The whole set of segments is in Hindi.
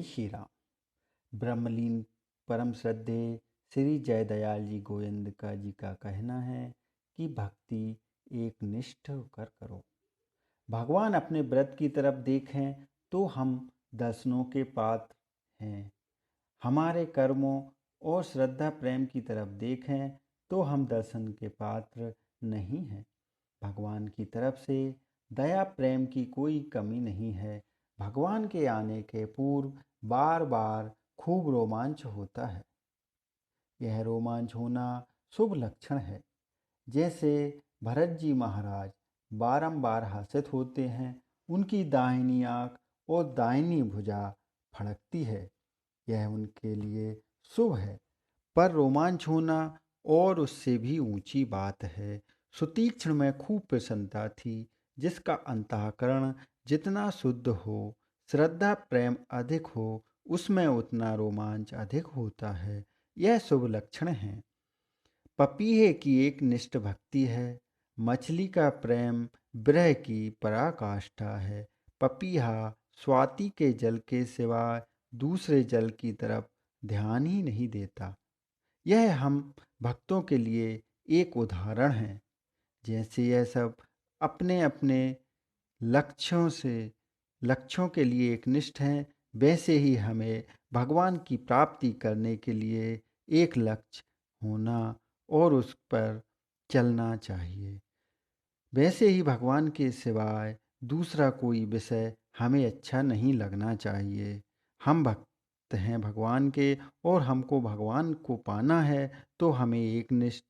जय श्री राम। ब्रह्मलीन परम श्रद्धेय श्री जयदयाल जी गोविंद जी का कहना है कि भक्ति एक निष्ठ होकर करो। भगवान अपने व्रत की तरफ देखें तो हम दर्शनों के पात्र हैं। हमारे कर्मों और श्रद्धा प्रेम की तरफ देखें तो हम दर्शन के पात्र नहीं हैं। भगवान की तरफ से दया प्रेम की कोई कमी नहीं है। भगवान के आने के पूर्व बार बार खूब रोमांच होता है। यह रोमांच होना शुभ लक्षण है। जैसे भरत जी महाराज बारंबार हर्षित होते हैं, उनकी दाहिनी आंख और दाहिनी भुजा फड़कती है, यह उनके लिए शुभ है। पर रोमांच होना और उससे भी ऊंची बात है। सुतीक्ष्ण में खूब प्रसन्नता थी, जिसका अंतःकरण जितना शुद्ध हो, श्रद्धा प्रेम अधिक हो, उसमें उतना रोमांच अधिक होता है। यह शुभ लक्षण है। पपीहे की एक निष्ठ भक्ति है। मछली का प्रेम विरह की पराकाष्ठा है। पपीहा स्वाति के जल के सिवाय दूसरे जल की तरफ ध्यान ही नहीं देता। यह हम भक्तों के लिए एक उदाहरण है। जैसे यह सब अपने अपने लक्ष्यों के लिए एक निष्ठ हैं, वैसे ही हमें भगवान की प्राप्ति करने के लिए एक लक्ष्य होना और उस पर चलना चाहिए। वैसे ही भगवान के सिवाय दूसरा कोई विषय हमें अच्छा नहीं लगना चाहिए। हम भक्त हैं भगवान के और हमको भगवान को पाना है, तो हमें एकनिष्ठ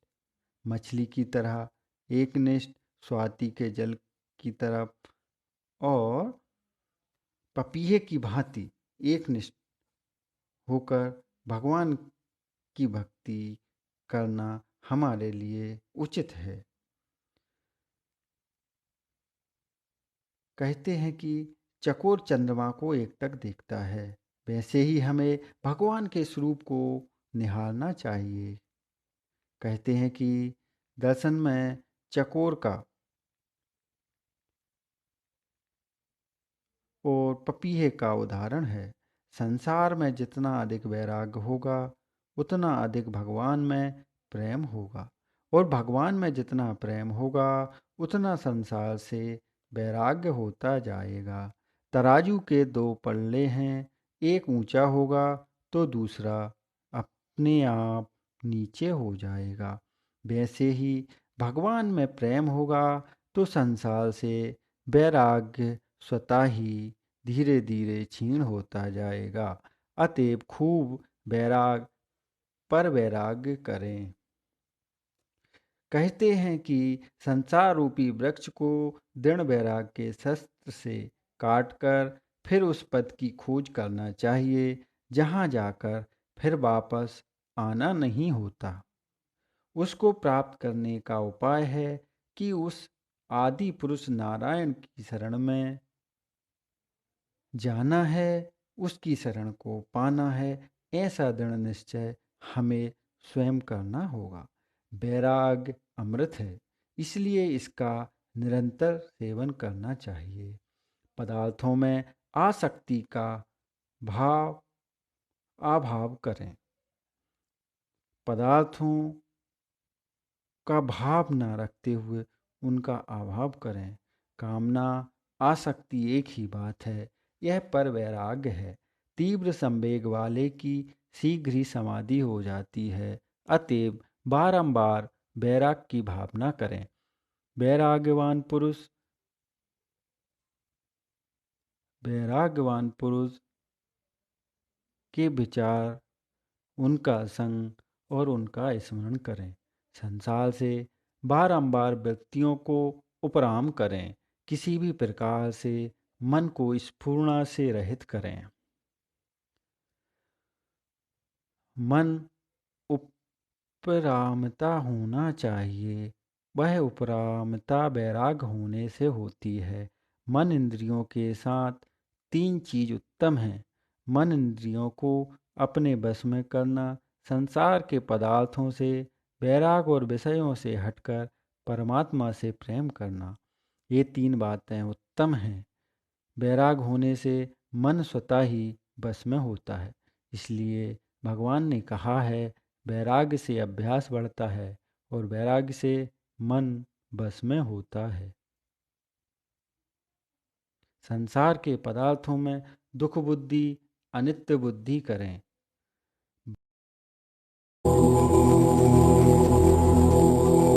मछली की तरह, एकनिष्ठ स्वाति के जल की तरफ और पपीहे की भांति एकनिष्ठ होकर भगवान की भक्ति करना हमारे लिए उचित है। कहते हैं कि चकोर चंद्रमा को एकटक देखता है, वैसे ही हमें भगवान के स्वरूप को निहारना चाहिए। कहते हैं कि दर्शन में चकोर का और पपीहे का उदाहरण है। संसार में जितना अधिक वैराग्य होगा, उतना अधिक भगवान में प्रेम होगा, और भगवान में जितना प्रेम होगा, उतना संसार से वैराग्य होता जाएगा। तराजू के दो पल्ले हैं, एक ऊंचा होगा तो दूसरा अपने आप नीचे हो जाएगा। वैसे ही भगवान में प्रेम होगा तो संसार से वैराग्य स्वतः ही धीरे धीरे क्षीण होता जाएगा। अतएव खूब वैराग्य करें। कहते हैं कि संसार रूपी वृक्ष को दृढ़ वैराग्य के शस्त्र से काटकर फिर उस पद की खोज करना चाहिए, जहाँ जाकर फिर वापस आना नहीं होता। उसको प्राप्त करने का उपाय है कि उस आदि पुरुष नारायण की शरण में जाना है, उसकी शरण को पाना है। ऐसा दृढ़ निश्चय हमें स्वयं करना होगा। वैराग्य अमृत है, इसलिए इसका निरंतर सेवन करना चाहिए। पदार्थों में आसक्ति का अभाव करें। पदार्थों का भाव न रखते हुए उनका अभाव करें। कामना आसक्ति एक ही बात है, यह पर वैराग्य है। तीव्र संवेग वाले की शीघ्र ही समाधि हो जाती है। अतएव बारंबार वैराग्य की भावना करें। वैराग्यवान पुरुष के विचार, उनका संग और उनका स्मरण करें। संसार से बारंबार व्यक्तियों को उपराम करें। किसी भी प्रकार से मन को स्फुरणा से रहित करें। मन उपरामता होना चाहिए। वह उपरामता वैराग्य होने से होती है। मन इंद्रियों के साथ तीन चीज उत्तम है। मन इंद्रियों को अपने बस में करना, संसार के पदार्थों से वैराग्य और विषयों से हटकर परमात्मा से प्रेम करना, ये तीन बातें उत्तम हैं। वैराग्य होने से मन स्वतः ही बस में होता है। इसलिए भगवान ने कहा है, वैराग्य से अभ्यास बढ़ता है और वैराग्य से मन बस में होता है। संसार के पदार्थों में दुख बुद्धि, अनित्य बुद्धि करें